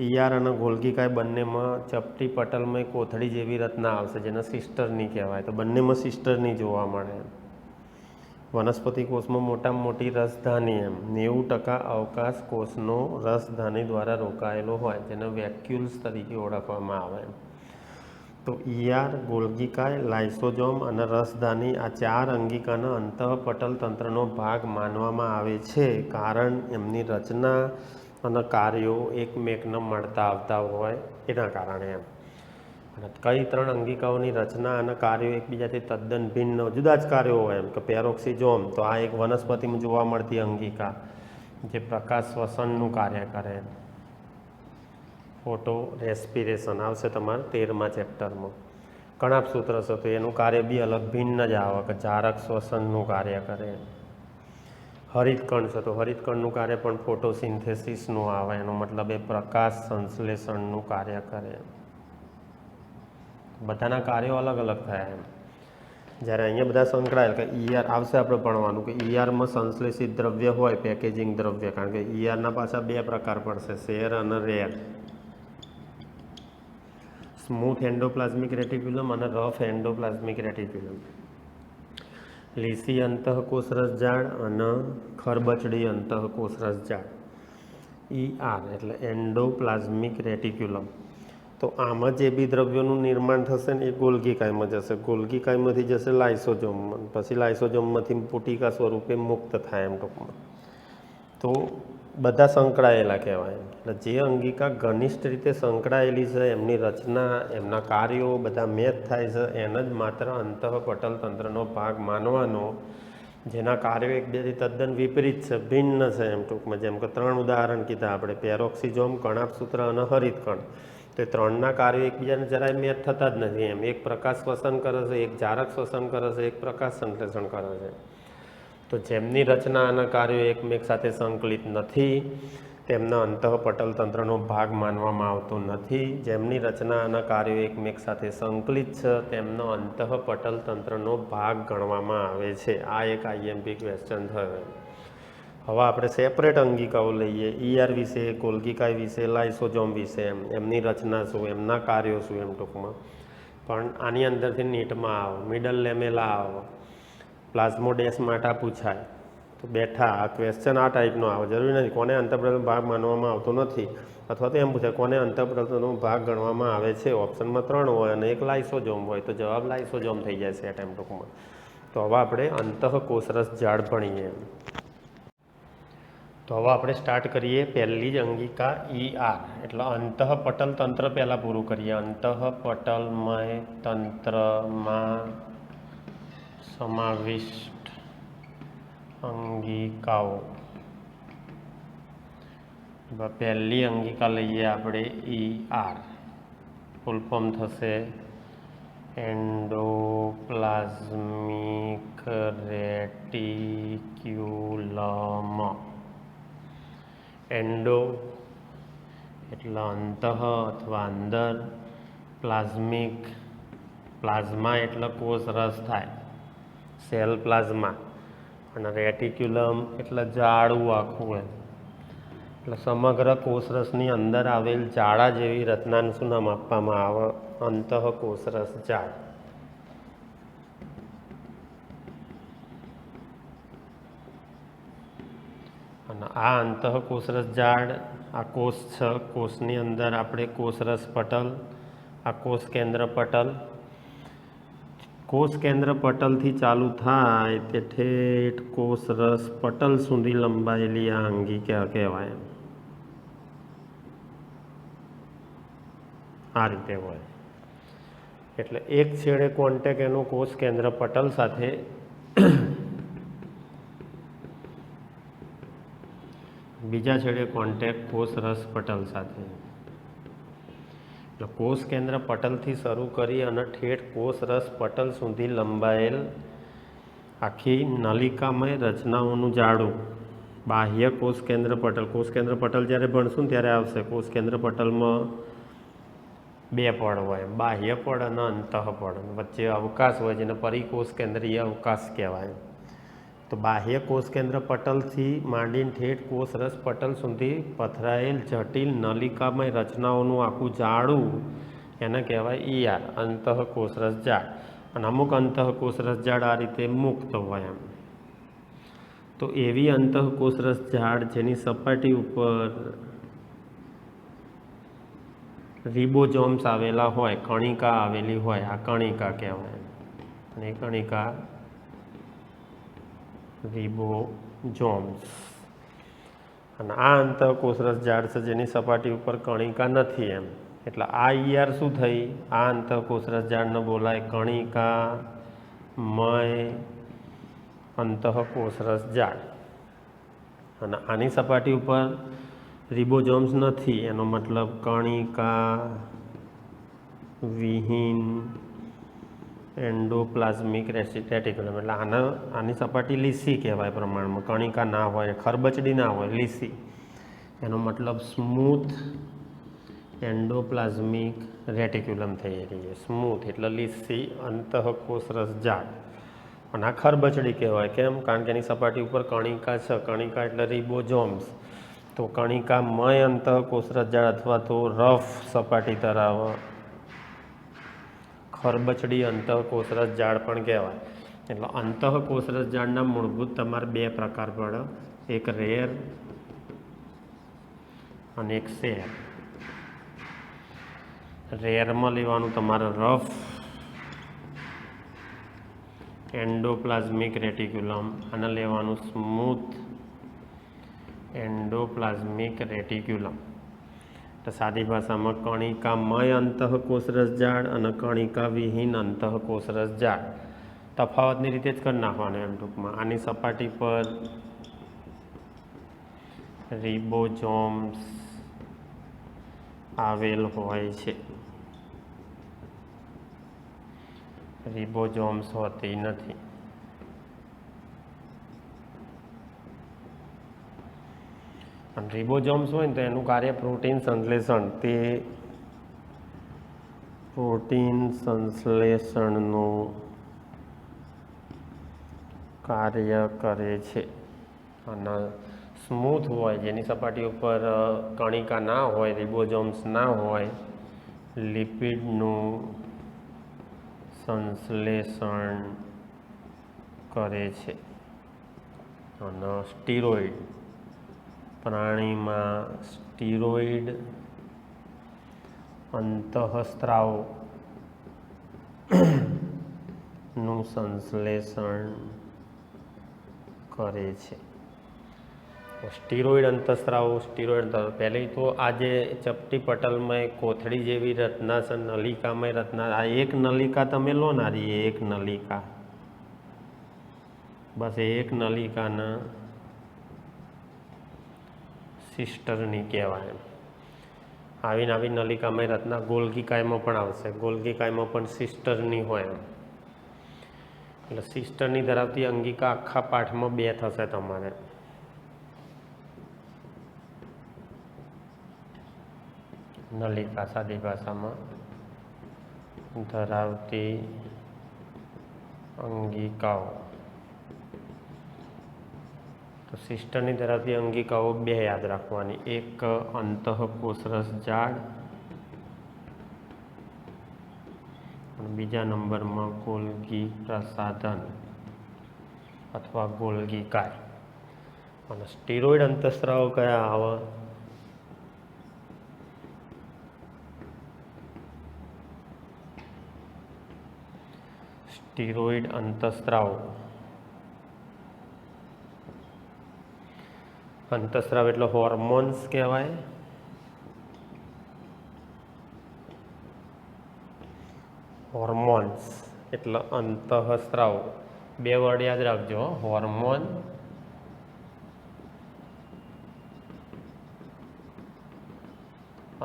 ER અને ગોલ્ગી કાય બંનેમાં ચપટી પટલમય કોથળી જેવી રચના આવશે, જેને સિસ્ટરની કહેવાય. તો બંનેમાં સિસ્ટરની જોવા મળે. વનસ્પતિ કોષમાં મોટામાં મોટી રસધાની એમ 90% અવકાશ કોષનો રસધાની દ્વારા રોકાયેલો હોય, જેને વેક્યુલ્સ તરીકે ઓળખવામાં આવે. તો ઈઆર, ગોલ્ગીકાય, લાઇસોજોમ અને રસધાની આ 4 અંગિકાના અંતઃપટલ તંત્રનો ભાગ માનવામાં આવે છે, કારણ એમની રચના અને કાર્યો એકમેકને મળતા આવતા હોય એના કારણે એમ. અને કઈ 3 અંગિકાઓની રચના અને કાર્યો એકબીજાથી તદ્દન ભિન્ન જુદા જ કાર્યો હોય એમ કે પેરોક્સિઝોમ, તો આ એક વનસ્પતિમાં જોવા મળતી અંગિકા જે પ્રકાશ શ્વસનનું કાર્ય કરે. ફોટો રેસ્પિરેશન આવશે તમારે 13મા ચેપ્ટરમાં. કણાભસૂત્ર છે તો એનું કાર્ય બી અલગ ભિન્ન જ આવે કે જારક શ્વસનનું કાર્ય કરે. હરિતકણ છે તો હરિતકણનું કાર્ય પણ ફોટોસિન્થેસિસનું આવે, એનો મતલબ એ પ્રકાશ સંશ્લેષણનું કાર્ય કરે. બધાના કાર્યો અલગ અલગ થયા એમ. જ્યારે અહીંયા બધા સંકળાયેલ કે ઈઆર આવશે આપણે ભણવાનું કે ઈઆરમાં સંશ્લેષિત દ્રવ્ય હોય, પેકેજિંગ દ્રવ્ય, કારણ કે ઈઆરના પાછા 2 પ્રકાર પડશે, શેર અને રેર. સ્મૂથ એન્ડોપ્લાઝમિક રેટિક્યુલમ અને રફ એન્ડોપ્લાઝમિક રેટિક્યુલમ. લીસી અંતઃકોષ રસજાળ અને ખરબચડી અંતઃકોષ રસજાળ. ઈઆર એટલે એન્ડોપ્લાઝમિક રેટિક્યુલમ. તો આમાં જે બી દ્રવ્યોનું નિર્માણ થશે ને એ ગોલ્ગીકાયમાં જશે, ગોલ્ગીકાયમાંથી જશે લાઇસોજોમમાં, પછી લાઇસોજોમમાંથી પુટિકા સ્વરૂપે મુક્ત થાય એમ ટૂંકમાં. તો બધા સંકળાયેલા કહેવાય. એટલે જે અંગિકા ઘનિષ્ઠ રીતે સંકળાયેલી છે, એમની રચના, એમના કાર્યો બધા મેચ થાય છે, એને જ માત્ર અંતઃપટલ તંત્રનો ભાગ માનવાનો, જેના કાર્યો એકબીજાથી તદ્દન વિપરીત છે, ભિન્ન છે એમ ટૂંકમાં. જેમ કે 3 ઉદાહરણ કીધા આપણે, પેરોક્સિઝોમ, કણાભસૂત્ર અને હરિતકણ. તે 3ના કાર્યો એકબીજાને જરાય મેચ થતા જ નથી એમ. એક પ્રકાશ શ્વસન કરે છે, એક જારક શ્વસન કરે છે, એક પ્રકાશ સંશ્લેષણ કરે છે. તો જેમની રચના અને કાર્યો એકમેક સાથે સંકલિત નથી તેમના અંતઃપટલ તંત્રનો ભાગ માનવામાં આવતો નથી. જેમની રચના અને કાર્યો એકમેક સાથે સંકલિત છે તેમનો અંતઃપટલ તંત્રનો ભાગ ગણવામાં આવે છે. આ એક આઈએમપી ક્વેશ્ચન થયો. હવે આપણે સેપરેટ અંગિકાઓ લઈએ, ઈઆર વિશે, ગોલ્ગીકાય વિશે, લાઇસોજોમ વિશે, એમની રચના શું, એમના કાર્યો શું એમ ટૂંકમાં. પણ આની અંદરથી નીટમાં આવો, મિડલ લેમેલા આવો, પ્લાઝ્મોડેસ્માટા પૂછાય તો બેઠા આ ક્વેશ્ચન આ ટાઈપનો આવે. જરૂરી નથી કોને અંતઃપટલ ભાગ માનવામાં આવતો નથી, અથવા તો એમ પૂછાય કોને અંતઃપટલનો ભાગ ગણવામાં આવે છે. ઓપ્શનમાં 3 હોય અને એક લાઇસોજોમ હોય તો જવાબ લાઇસોજોમ થઈ જાય છે આ ટાઈમ ટૂંકમાં. તો હવે આપણે અંતઃકોષરસ જાળ ભણીએ. તો હવે આપણે સ્ટાર્ટ કરીએ પહેલી જ અંગિકા ઈઆર, એટલે અંતઃપટલ તંત્ર પહેલાં પૂરું કરીએ. અંતઃપટલમય તંત્રમાં સમાવિષ્ટ અંગિકાઓ. પહેલી અંગિકા લઈએ આપણે ઈઆર. ફૂલ ફોર્મ થશે એન્ડોપ્લાઝમિક રેટિક્યુલમ. એન્ડો એટલે અંતઃ અથવા અંદર, પ્લાઝમિક પ્લાઝમા એટલે કોષ રસ થાય, સેલ પ્લાઝમા, અને રેટિક્યુલમ એટલે જાડું આખું એમ. એટલે સમગ્ર કોષરસની અંદર આવેલ જાડા જેવી રચનાનું શું નામ આપવામાં આવે? અંતઃકોષરસ જાળ. અને આ અંતઃકોષરસ જાળ, આ કોષ છે, કોષની અંદર આપણે કોષરસ પટલ, આ કોષ કેન્દ્ર પટલ, કોષ કેન્દ્ર પટલથી ચાલુ થાય તે ઠેઠ કોષરસ પટલ સુધી લંબાયેલી આ અંગિકા કહેવાય. આ રીતે હોય. એટલે એક છેડે કોન્ટેક એનો કોષ કેન્દ્ર પટલ સાથે, બીજા છેડે કોન્ટેક કોષરસ પટલ સાથે. એટલે કોષ કેન્દ્ર પટલથી શરૂ કરી અને ઠેઠ કોષરસ પટલ સુધી લંબાયેલ આખી નલિકામય રચનાઓનું જાડું બાહ્ય કોષ કેન્દ્ર પટલ. કોષ કેન્દ્ર પટલ જ્યારે ભણશું ને ત્યારે આવશે. કોષ કેન્દ્ર પટલમાં 2 પડ હોય, બાહ્ય પડ અને અંતઃપડ. વચ્ચે અવકાશ હોય જેને પરિકોષ કેન્દ્રીય અવકાશ કહેવાય. તો બાહ્ય કોષ કેન્દ્ર પટલથી માંડીને ઠેઠ કોષરસ પટલ સુધી પથરાયેલ જટિલ નલિકામય રચનાઓનું આખું જાડું એને કહેવાય ઈઆર, અંતઃકોષરસ જાળ. અને અમુક અંતઃકોષરસ જાળ આ રીતે મુક્ત હોય એમ. તો એવી અંતઃકોષરસ જાળ જેની સપાટી ઉપર રિબોઝોમ્સ આવેલા હોય, કણિકા આવેલી હોય, આ કણિકા કહેવાય. અને એ કણિકા રિબોઝોમ્સ. અને આ અંતઃકોષરસ ઝાડ છે જેની સપાટી ઉપર કણિકા નથી એમ. એટલે આ ઈઆર શું થઈ? આ અંતઃકોષરસ ઝાડને બોલાય કણિકામય અંતઃકોષરસ ઝાડ. અને આની સપાટી ઉપર રિબોઝોમ્સ નથી, એનો મતલબ કણિકા વિહીન એન્ડોપ્લાઝમિક રેટિક્યુલમ. એટલે આની સપાટી લીસી કહેવાય પ્રમાણમાં. કણિકા ના હોય, ખરબચડી ના હોય, લીસી. એનો મતલબ સ્મૂથ એન્ડોપ્લાઝમિક રેટિક્યુલમ થઈ રહી છે. સ્મૂથ એટલે લીસી અંતઃકોષરસ ઝાડ. અને આ ખરબચડી કહેવાય. કેમ? કારણ કે એની સપાટી ઉપર કણિકા છે. કણિકા એટલે રિબોઝોમ્સ. તો કણિકામય અંતઃકોષરસ ઝાડ અથવા તો રફ સપાટી ધરાવે ખરબચડી અંતઃકોષરસ ઝાડ પણ કહેવાય. એટલે અંતઃકોષરસ ઝાડના મૂળભૂત તમારે બે પ્રકાર પડે, એક રેર અને એક શેર. રેરમાં લેવાનું તમારે રફ એન્ડોપ્લાઝમિક રેટિક્યુલમ અને લેવાનું સ્મૂથ એન્ડોપ્લાઝમિક રેટિક્યુલમ. તો સાદી ભાષામાં કણિકામય અંતઃકોષરસ ઝાડ અને કણિકા વિહીન અંતઃકોષરસ ઝાડ. તફાવતની રીતે જ કરી નાખવાનું એમ ટૂંકમાં. આની સપાટી પર રિબોઝોમ્સ આવેલ હોય છે, રિબોઝોમ્સ હોતી નથી. અને રિબોઝોમ્સ હોય ને તો એનું કાર્ય પ્રોટીન સંશ્લેષણ. તે પ્રોટીન સંશ્લેષણનું કાર્ય કરે છે. અને સ્મૂથ હોય, જેની સપાટી ઉપર કણિકા ના હોય, રિબોઝોમ્સ ના હોય, લિપિડનું સંશ્લેષણ કરે છે. અને સ્ટીરોઇડ, પ્રાણીમાં સ્ટીરોઇડ અંતઃસ્ત્રાવ નું સંશ્લેષણ કરે છે. સ્ટીરોઇડ અંતઃસ્ત્રાવ, સ્ટીરોઇડ પહેલી તો આ જે ચપટી પટલમાં કોથળી જેવી રચના છે, નલિકામય રચના. આ એક નલિકા તમે લો ના રહી, એક નલિકા, બસ એક નલિકાના સિસ્ટરની કહેવાય. આવીને આવી નલિકામય રચના ગોલ્ગી કાયમાં પણ આવશે. ગોલ્ગી કાયમાં પણ સિસ્ટરની હોય એમ. એટલે સિસ્ટરની ધરાવતી અંગિકા આખા પાઠમાં બે થશે તમારે. નલિકા સાદી ભાષામાં ધરાવતી અંગિકાઓ. તો સિસ્ટરની ધરાવતી અંગિકાઓ બે યાદ રાખવાની, એક અંતઃકોષરસ ઝાડ અને બીજા નંબરમાં ગોલ્ગી પ્રસાધન અથવા ગોલ્ગી કાય. અને સ્ટીરોઇડ અંતઃસ્ત્રાવ કયા આવે? સ્ટીરોઇડ અંતઃસ્ત્રાવ. અંતઃસ્ત્રાવ એટલે હોર્મોન્સ કહેવાય. હોર્મોન્સ એટલે અંતઃસ્ત્રાવ. બે વર્ડ યાદ રાખજો, હોર્મોન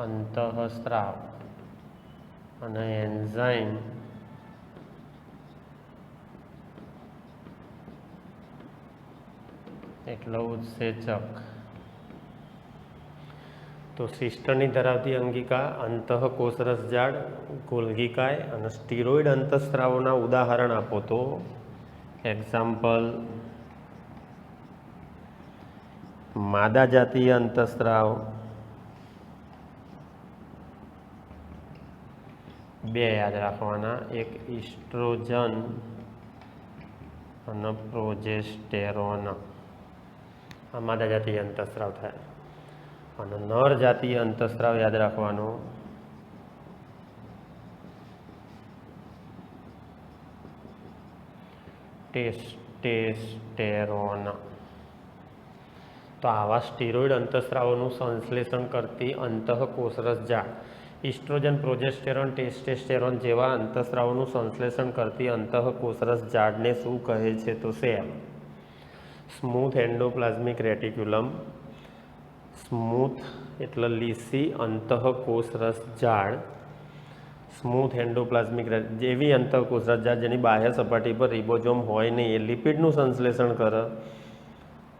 અંતઃસ્ત્રાવ અને એન્ઝાઇમ એટલે ઉત્સેચક. તો સિસ્ટરની ધરાવતી અંગિકા અંતઃકોષરસ ઝાડ, ગોલ્ગીકાય અને સ્ટીરોઇડ અંતઃસ્ત્રાવોના ઉદાહરણ આપો તો એક્ઝામ્પલ માદા જાતીય અંતઃસ્ત્રાવ બે યાદ રાખવાના, એક ઇસ્ટ્રોજન અને પ્રોજેસ્ટેરોન. આ માદા જાતીય અંતઃસ્ત્રાવ થાય. અને નર જાતીય અંતઃસ્ત્રાવ યાદ રાખવાનો ટેસ્ટેસ્ટેરોન. તો આવા સ્ટીરોઇડ અંતઃસ્રાવોનું સંશ્લેષણ કરતી અંતઃકોષરસ ઝાડ, ઇસ્ટ્રોજન, પ્રોજેસ્ટેરોન, ટેસ્ટેસ્ટેરોન જેવા અંતઃસ્રાવોનું સંશ્લેષણ કરતી અંતઃકોષરસ ઝાડને શું કહે છે? તો cell. Smooth endoplasmic reticulum. Smooth એટલે લીસી અંતઃકોષરસ ઝાડ. સ્મૂથ એન્ડોપ્લાઝમિક જેવી અંતઃકોષરસ ઝાડ જેની બાહ્ય સપાટી પર રિબોઝોમ હોય નહીં, એ લિપિડનું સંશ્લેષણ કરે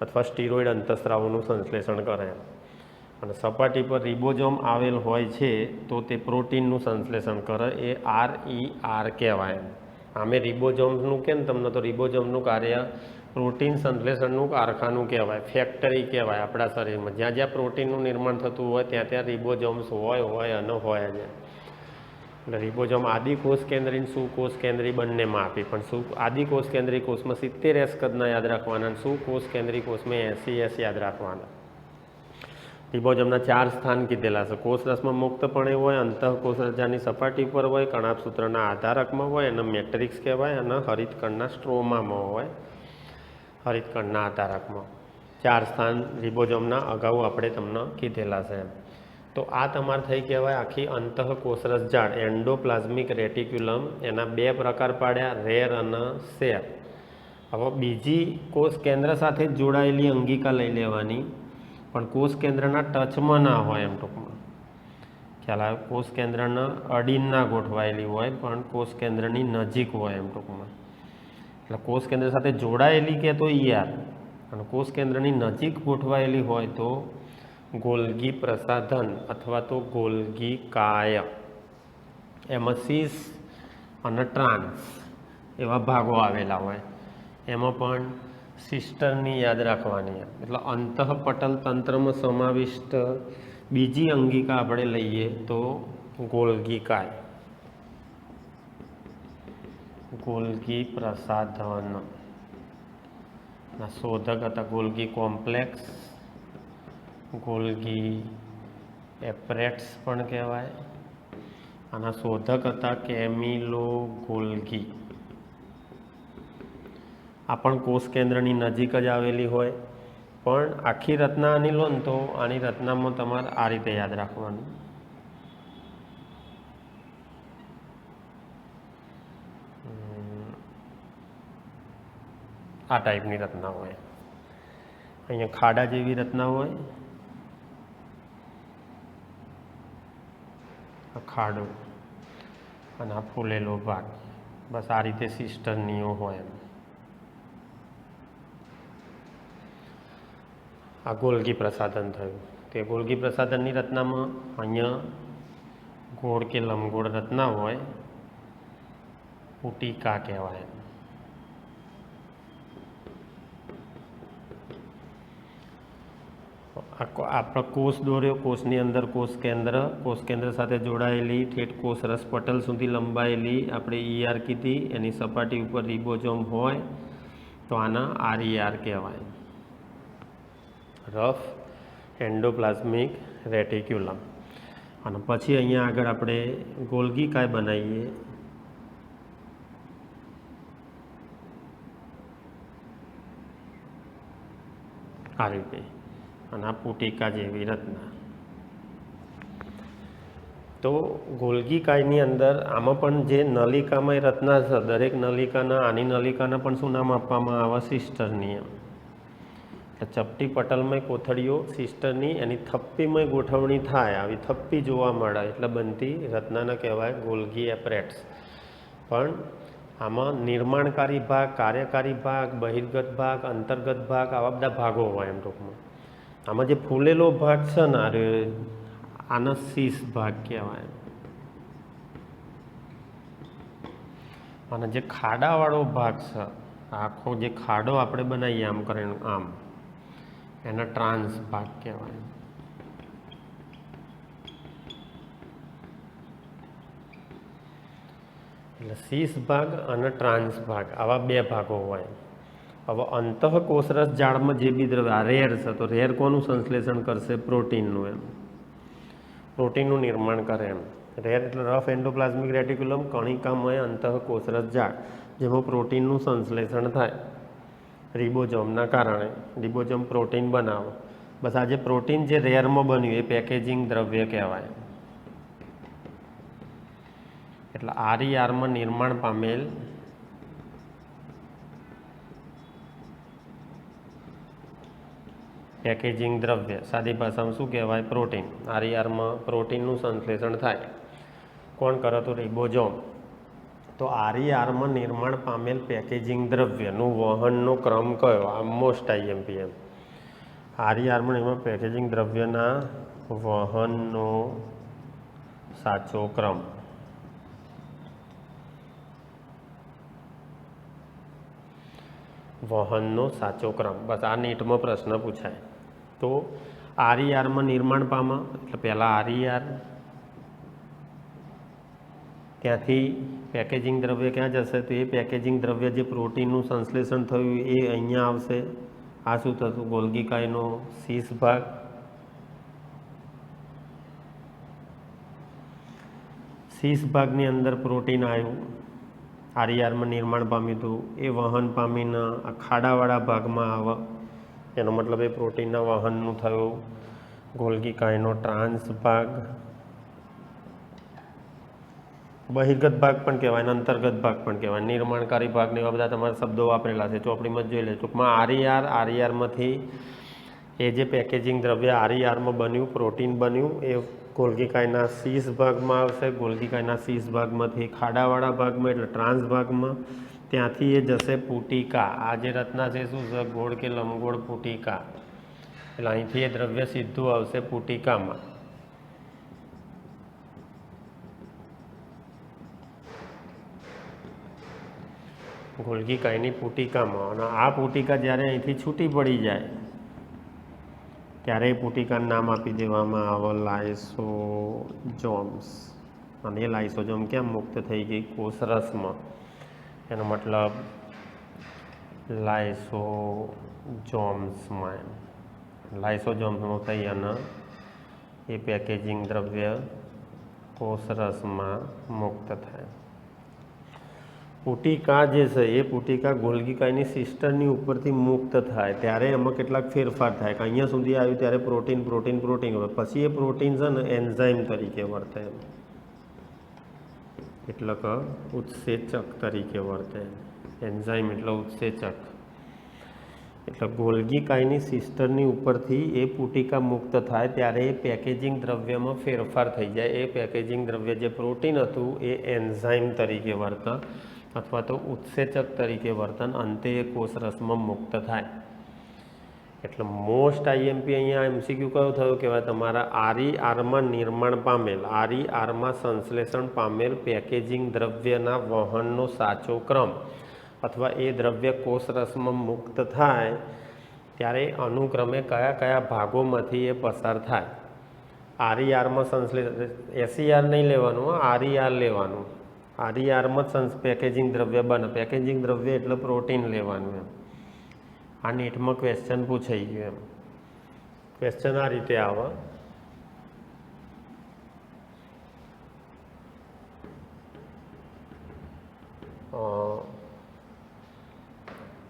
અથવા સ્ટીરોઇડ અંતઃસ્રાવોનું સંશ્લેષણ કરે. અને સપાટી પર રિબોઝોમ આવેલ હોય છે તો તે પ્રોટીનનું સંશ્લેષણ કરે, એ RER કહેવાય. આમે રિબોઝોમનું કેમ તમને તો રિબોઝોમનું કાર્ય પ્રોટીન સંશ્લેષણનું કારખાનું કહેવાય, ફેક્ટરી કહેવાય આપણા શરીરમાં. જ્યાં જ્યાં પ્રોટીનનું નિર્માણ થતું હોય ત્યાં ત્યાં રિબોઝોમ્સ હોય અને હોય જ. એટલે રિબોઝોમ આદિકોષ કેન્દ્રી, સુકોષ કેન્દ્રી બંનેમાં આપી, પણ આદિકોષ કેન્દ્રી કોષમાં 70S કદના યાદ રાખવાના અને સુકોષ કેન્દ્રી કોષમાં 80S યાદ રાખવાના. રિબોઝોમના 4 સ્થાન કીધેલા છે. કોષરસમાં મુક્તપણે હોય, અંતઃકોષરસની સપાટી પર હોય, કણાભસૂત્રના આધારકમાં હોય અને મેટ્રિક્સ કહેવાય, અને હરિતકણના સ્ટ્રોમામાં હોય, હરિતકણના આધારકમાં. 4 સ્થાન રિબોઝોમના અગાઉ આપણે તમને કીધેલા છે. તો આ તમારે થઈ કહેવાય આખી અંતઃકોષરસ ઝાડ, એન્ડોપ્લાઝમિક રેટિક્યુલમ. એના 2 પ્રકાર પાડ્યા, રેર અને શેર. હવે બીજી કોષ કેન્દ્ર સાથે જોડાયેલી અંગિકા લઈ લેવાની, પણ કોષ કેન્દ્રના ટચમાં ના હોય, એમ ટૂંકમાં ખ્યાલ આવે. કોષ કેન્દ્રના અડીન ના ગોઠવાયેલી હોય, પણ કોષ કેન્દ્રની નજીક હોય, એમ ટૂંકમાં. એટલે કોષ કેન્દ્ર સાથે જોડાયેલી કે તો ER, અને કોષ કેન્દ્રની નજીક ગોઠવાયેલી હોય તો ગોલ્ગી પ્રસાધન અથવા તો ગોલ્ગી કાય. એમાં સિસ અને ટ્રાન્સ એવા ભાગો આવેલા હોય. એમાં પણ સિસ્ટરની યાદ રાખવાની. એટલે અંતઃપટલ તંત્રમાં સમાવિષ્ટ બીજી અંગિકા આપણે લઈએ તો ગોલ્ગી કાય, ગોલ્ગી પ્રસાધન. શોધક હતા ગોલ્ગી કોમ્પ્લેક્સ, ગોલ્ગી એપરેટ્સ પણ કહેવાય. આના શોધક હતા કેમિલો ગોલ્ગી. આ પણ કોષ કેન્દ્રની નજીક જ આવેલી હોય, પણ આખી રચના આની લો ને તો આની રચનામાં તમારે આ રીતે યાદ રાખવાનું. આ ટાઈપની રચના હોય. અહીંયા ખાડા જેવી રચના હોય, આ ખાડો અને આ ફૂલેલો ભાગ. બસ આ રીતે સિસ્ટરનીઓ હોય. એમ આ ગોલ્ગી પ્રસાધન થયું. તે ગોલ્ગી પ્રસાધનની રચનામાં અહીંયા ગોળ કે લંબગોળ રચના હોય, પુટિકા કહેવાય. આપણો કોષ દોર્યો, કોષની અંદર કોષ કેન્દ્ર સાથે જોડાયેલી ઠેઠ કોષરસ પટલ સુધી લંબાયેલી આપણે ER કીધી. એની સપાટી ઉપર રિબોઝોમ હોય તો આના RER કહેવાય, રફ એન્ડોપ્લાઝમિક રેટિક્યુલમ. અને પછી અહીંયા આગળ આપણે ગોલ્ગી કાય બનાવીએ. આ રીતે. અને આ પુટિકા જેવી રચના. તો ગોલ્ગી કાયની અંદર આમાં પણ જે નલિકામાં રચના છે, દરેક નલિકાના, આની નલિકાના પણ શું નામ આપવામાં આવે? સિસ્ટરની. ચપટી પટલમાં કોથળીઓ સિસ્ટરની, એની થપ્પીમાં ગોઠવણી થાય, આવી થપ્પી જોવા મળે એટલે બનતી રચનાને કહેવાય ગોલ્ગી એપરેટ્સ. પણ આમાં નિર્માણકારી ભાગ, કાર્યકારી ભાગ, બહિર્ગત ભાગ, અંતર્ગત ભાગ, આવા બધા ભાગો હોય. એમ ટૂંકમાં આમાં જે ફૂલેલો ભાગ છે ને, આનો શીશ ભાગ કહેવાય. અને જે ખાડાવાળો ભાગ છે, આખો જે ખાડો આપણે બનાવીએ આમ કરીને આમ, એના ટ્રાન્સ ભાગ કહેવાય. એટલે શીશ ભાગ અને ટ્રાન્સ ભાગ, આવા 2 ભાગો હોય. હવે અંતઃકોષરસ ઝાડમાં જે બી દ્રવ્ય, આ રેર છે તો રેર કોનું સંશ્લેષણ કરશે? પ્રોટીનનું. એમ પ્રોટીનનું નિર્માણ કરે. એમ રેર એટલે રફ એન્ડોપ્લાઝમિક રેટિક્યુલમ, કણિકામય અંતઃકોષરસ ઝાડ. જેમાં પ્રોટીનનું સંશ્લેષણ થાય રિબોઝોમના કારણે. રિબોઝોમ પ્રોટીન બનાવે. બસ આ જે પ્રોટીન જે રેરમાં બન્યું એ પેકેજિંગ દ્રવ્ય કહેવાય. એટલે આરઈઆરમાં નિર્માણ પામેલ પેકેજિંગ દ્રવ્ય, સાદી ભાષામાં શું કહેવાય? પ્રોટીન. આરઈઆરમાં પ્રોટીનનું સંશ્લેષણ થાય. કોણ કરે? તો રિબોઝોમ. તો આરઈઆરમાં નિર્માણ પામેલ પેકેજિંગ દ્રવ્યનું વહનનો ક્રમ કયો? આ મોસ્ટ આઈએમપી. આરઈઆરમાં એમાં પેકેજિંગ દ્રવ્યના વહનનો સાચો ક્રમ. વહનનો સાચો ક્રમ. બસ આ નીટમાં પ્રશ્ન પૂછાય. તો આરઈઆરમાં નિર્માણ પામે એટલે પહેલાં આરઈઆર, ત્યાંથી પેકેજિંગ દ્રવ્ય ક્યાં જશે? તો એ પેકેજિંગ દ્રવ્ય જે પ્રોટીનનું સંશ્લેષણ થયું એ અહીંયા આવશે. આ શું થતું? ગોલ્ગી કાયનો શીર્ષ ભાગ. શીર્ષ ભાગની અંદર પ્રોટીન આવ્યું, આરઈઆરમાં નિર્માણ પામ્યું હતું. એ વહન પામીને આ ખાડાવાળા ભાગમાં આવે, એનો મતલબ એ પ્રોટીનના વહનનું થયું. ગોલ્ગી કાયનો ટ્રાન્સ ભાગ, બહિર્ગત ભાગ પણ કહેવાય ને અંતર્ગત ભાગ પણ કહેવાય. નિર્માણકારી ભાગને એવા બધા તમારા શબ્દો વાપરેલા છે, ચોપડીમાં જ જોઈ લે. ટૂંકમાં આરઈઆરમાંથી એ જે પેકેજિંગ દ્રવ્ય આરઈઆરમાં બન્યું, પ્રોટીન બન્યું, એ ગોલ્ગી કાયના શીર્ષ ભાગમાં આવશે. ગોલ્ગી કાયના શીર્ષ ભાગમાંથી ખાડાવાળા ભાગમાં એટલે ટ્રાન્સ ભાગમાં. ત્યાંથી એ જશે પુટિકા. આ જે રચના છે શું છે? ગોળ કે લંબગોળ પુટિકા. એટલે અહીંથી એ દ્રવ્ય સીધું આવશે પુટિકામાં. ગોલ્ગી કાયની પુટિકામાં. અને આ પુટિકા જ્યારે અહીંથી છૂટી પડી જાય ત્યારે એ પુટિકાનું નામ આપી દેવામાં આવે લાઇસોઝોમ્સ. અને એ લાઇસોઝોમ ક્યાં મુક્ત થઈ ગઈ? કોષરસમાં. એનો મતલબ લાઇસોઝોમ્સમાં. લાઇસોઝોમ્સમાં થઈ અને એ પેકેજિંગ દ્રવ્ય કોષરસમાં મુક્ત થાય. પુટિકા જે છે એ પુટિકા ગોલ્ગી કાયની સિસ્ટરની ઉપરથી મુક્ત થાય ત્યારે એમાં કેટલાક ફેરફાર થાય કે અહીંયા સુધી આવ્યું ત્યારે પ્રોટીન પ્રોટીન પ્રોટીન હોય. પછી એ પ્રોટીન છે ને એન્ઝાઇમ તરીકે વર્તે, એટલે કે ઉત્સેચક તરીકે વર્તે. એન્ઝાઇમ એટલે ઉત્સેચક. એટલે ગોલ્ગી કાયની સિસ્ટરની ઉપરથી એ પુટિકા મુક્ત થાય ત્યારે એ પેકેજિંગ દ્રવ્યમાં ફેરફાર થઈ જાય. એ પેકેજિંગ દ્રવ્ય જે પ્રોટીન હતું એ એન્ઝાઇમ તરીકે વર્તે અથવા તો ઉત્સેચક તરીકે વર્તન, અંતે એ કોષરસમાં મુક્ત થાય. એટલે મોસ્ટ આઈએમપી અહીંયા એમસીક્યુ કયો થયો કહેવાય? તમારા આરઈઆરમાં નિર્માણ પામેલ, આરઈઆરમાં સંશ્લેષણ પામેલ પેકેજિંગ દ્રવ્યના વહનનો સાચો ક્રમ અથવા એ દ્રવ્ય કોષરસમાં મુક્ત થાય ત્યારે અનુક્રમે કયા કયા ભાગોમાંથી એ પસાર થાય. આરઈઆરમાં સંશ્લેષણ, એસઈઆર નહીં લેવાનું, આરઈઆર લેવાનું. આરઈઆરમાં પેકેજિંગ દ્રવ્ય બને. પેકેજિંગ દ્રવ્ય એટલે પ્રોટીન લેવાનું. એમ આ નીટમાં ક્વેશ્ચન પૂછાઈ ગયું. એમ ક્વેશ્ચન આ રીતે આવે.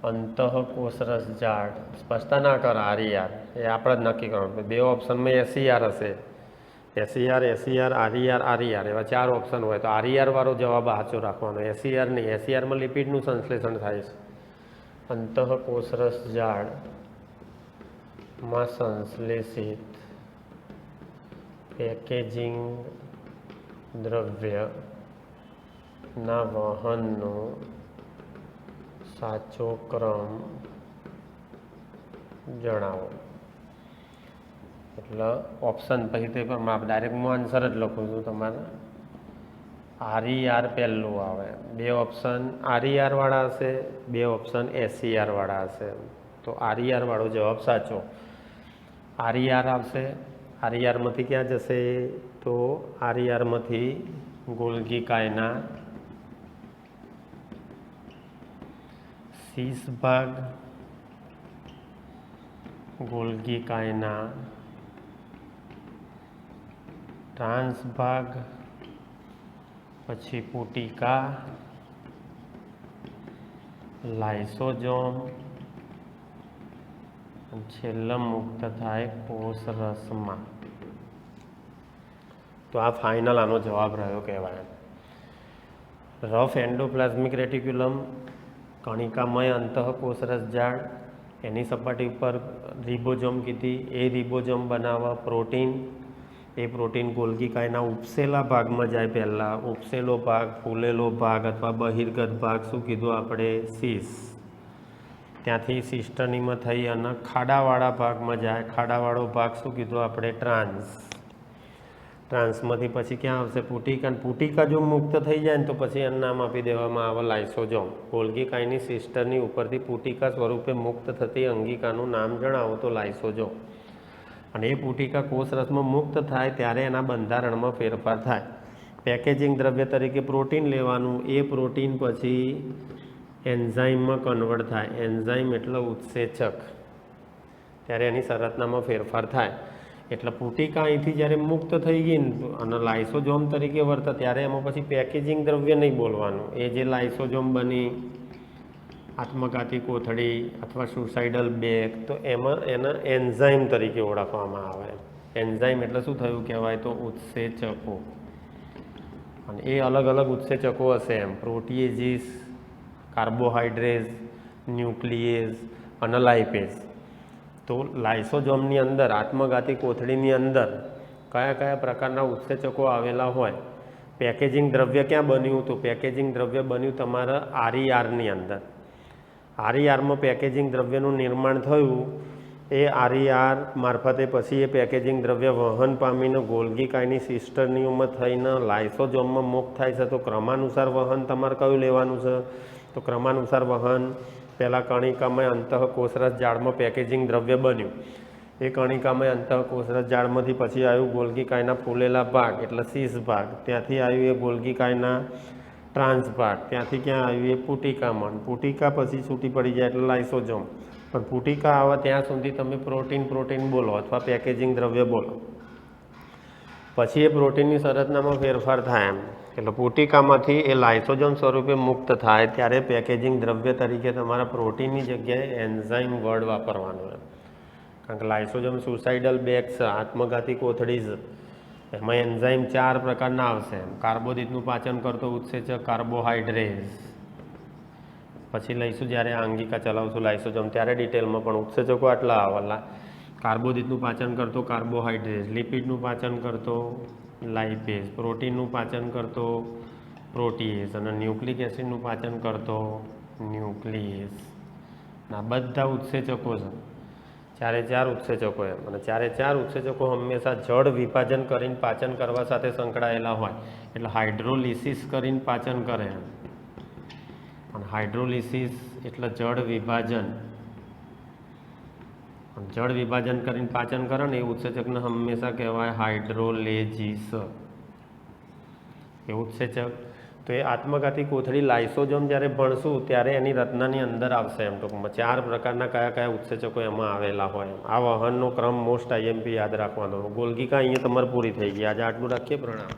અંતઃકોષરસ ઝાડ સ્પષ્ટતા ના કર આરઈઆર, એ આપણે જ નક્કી કરવાનું. બે ઓપ્શનમાં એસઈઆર હશે. એસઈઆર, એસઈઆર, આરઈઆર, આરઈઆર એવા 4 ઓપ્શન હોય તો આરઈઆર વાળો જવાબ સાચો રાખવાનો. એસઈઆર નહીં. એસઈઆરમાં લિપિડનું સંશ્લેષણ થાય છે. અંતઃકોષરસ ઝાડમાં સંશ્લેષિત પેકેજિંગ દ્રવ્યના વહનનો સાચો ક્રમ જણાવો. એટલે ઓપ્શન પછી તે પણ ડાયરેક્ટ હું આન્સર જ લખું છું. તમારે આરઈઆર પહેલું આવે. 2 ઓપ્શન આરઈઆર વાળા હશે, 2 ઓપ્શન એસઈઆર વાળા હશે. તો આરઈઆર વાળો જવાબ સાચો. આરઈઆર આવશે. આરઈઆરમાંથી ક્યાં જશે? તો આરઈઆરમાંથી ગોલ્ગી કાયના શીર્ષ ભાગ, ગોલ્ગી કાયના ટ્રાન્સ ભાગ, પછી પુટિકા લાઇસોઝોમ છેલ્લે મુક્ત થાય કોષ રસમાં. તો આ ફાઇનલ આનો જવાબ રહ્યો કહેવાય. રફ એન્ડોપ્લાઝમિક રેટિક્યુલમ, કણિકામય અંતઃકોષરસ જાળ, એની સપાટી ઉપર રિબોઝોમ કીધી, એ રિબોઝોમ બનાવવા પ્રોટીન, એ પ્રોટીન ગોલ્ગી કાયના ઉપસેલા ભાગમાં જાય. પહેલાં ઉપસેલો ભાગ, ફૂલેલો ભાગ અથવા બહિર્ગત ભાગ શું કીધું આપણે? સીસ. ત્યાંથી સિસ્ટનીમાં થઈ અને ખાડાવાળા ભાગમાં જાય. ખાડાવાળો ભાગ શું કીધું આપણે? ટ્રાન્સ. ટ્રાન્સમાંથી પછી ક્યાં આવશે? પુટિકા. અને પુટિકા જો મુક્ત થઈ જાય ને તો પછી એનું નામ આપી દેવામાં આવે લાઇસોઝોમ. ગોલ્ગી કાયની સિસ્ટરની ઉપરથી પુટિકા સ્વરૂપે મુક્ત થતી અંગિકાનું નામ જણાવો તો લાઇસોઝોમ. અને એ પુટિકા કોષરસમાં મુક્ત થાય ત્યારે એના બંધારણમાં ફેરફાર થાય. પેકેજિંગ દ્રવ્ય તરીકે પ્રોટીન લેવાનું, એ પ્રોટીન પછી એન્ઝાઇમમાં કન્વર્ટ થાય. એન્ઝાઇમ એટલે ઉત્સેચક. ત્યારે એની સંરચનામાં ફેરફાર થાય. એટલે પુટિકા અહીંથી જ્યારે મુક્ત થઈ ગઈ ને અને લાઇસોઝોમ તરીકે વર્તે ત્યારે એમાં પછી પેકેજિંગ દ્રવ્ય નહીં બોલવાનું. એ જે લાઇસોઝોમ બની, આત્મઘાતી કોથળી અથવા સુસાઇડલ બેગ, તો એમાં એના એન્ઝાઇમ તરીકે ઓળખવામાં આવે. એન્ઝાઇમ એટલે શું થયું કહેવાય? તો ઉત્સેચકો. અને એ અલગ અલગ ઉત્સેચકો હશે એમ: પ્રોટીએજીસ, કાર્બોહાઈડ્રેઝ, ન્યુક્લિયેઝ અને લાઇપેઝ. તો લાઇસોઝોમની અંદર, આત્મઘાતી કોથળીની અંદર કયા કયા પ્રકારના ઉત્સેચકો આવેલા હોય? પેકેજિંગ દ્રવ્ય ક્યાં બન્યું? તો પેકેજિંગ દ્રવ્ય બન્યું તમારા આરઈઆરની અંદર. આરઈઆરમાં પેકેજિંગ દ્રવ્યનું નિર્માણ થયું. એ આરઈઆર મારફતે પછી એ પેકેજિંગ દ્રવ્ય વહન પામીને ગોલ્ગી કાયની સિસ્ટર્નીઓમાં થઈને લાઇસોઝોમમાં મુક્ત થાય છે. તો ક્રમાનુસાર વહન તમારે કયું લેવાનું છે? તો ક્રમાનુસાર વહન પહેલાં કણિકામય અંતઃકોષરસ જાળમાં પેકેજિંગ દ્રવ્ય બન્યું. એ કણિકામય અંતઃકોષરસ જાળમાંથી પછી આવ્યું ગોલ્ગી કાયના ફૂલેલા ભાગ એટલે સીસ ભાગ. ત્યાંથી આવ્યું એ ગોલ્ગી કાયના ટ્રાન્સ ભાગ. ત્યાંથી ક્યાં આવ્યું? એ પુટિકામાં. પુટિકા પછી છૂટી પડી જાય એટલે લાઇસોઝોમ. પણ પુટિકા આવે ત્યાં સુધી તમે પ્રોટીન બોલો અથવા પેકેજિંગ દ્રવ્ય બોલો. પછી એ પ્રોટીનની સંરચનામાં ફેરફાર થાય એમ. એટલે પુટિકામાંથી એ લાઇસોઝોમ સ્વરૂપે મુક્ત થાય ત્યારે પેકેજિંગ દ્રવ્ય તરીકે તમારા પ્રોટીનની જગ્યાએ એન્ઝાઇમ વર્ડ વાપરવાનો એમ. કારણ કે લાઇસોઝોમ સુસાઇડલ બેગ છે, આત્મઘાતી કોથળી છે, એમાં એન્ઝાઇમ 4 પ્રકારના આવશે. કાર્બોદિતનું પાચન કરતો ઉત્સેચક કાર્બોહાઈડ્રેઝ. પછી લઈશું જ્યારે અંગિકા ચલાવશું લાઇસોઝોમ ત્યારે ડિટેલમાં, પણ ઉત્સેચકો આટલા આવેલા: કાર્બોદિતનું પાચન કરતો કાર્બોહાઈડ્રેઝ, લિપિડનું પાચન કરતો લાઇપેઝ, પ્રોટીનનું પાચન કરતો પ્રોટીએઝ અને ન્યુક્લિક એસિડનું પાચન કરતો ન્યુક્લિયેઝ. આ બધા ઉત્સેચકો છે. 4 ઉત્સેચકો એમ. અને 4 ઉત્સેચકો હંમેશા જળ વિભાજન કરીને પાચન કરવા સાથે સંકળાયેલા હોય. એટલે હાઇડ્રોલિસિસ કરીને પાચન કરે એમ. અને હાઇડ્રોલિસિસ એટલે જળ વિભાજન. જળ વિભાજન કરીને પાચન કરે ને એ ઉત્સેચકને હંમેશા કહેવાય હાઇડ્રોલેજીસ. એ ઉત્સેચક તો એ આત્મઘાતી કોથળી લાઇસોઝોમ જ્યારે ભણશું ત્યારે એની રચનાની અંદર આવશે એમ. ટૂંકમાં 4 પ્રકારના કયા કયા ઉત્સેચકો એમાં આવેલા હોય. આ વહનનો ક્રમ મોસ્ટ આઈએમપી યાદ રાખવાનો. ગોલ્ગી કા અહીંયા તમારે પૂરી થઈ ગઈ. આજે આટલું રાખીએ. પ્રણામ.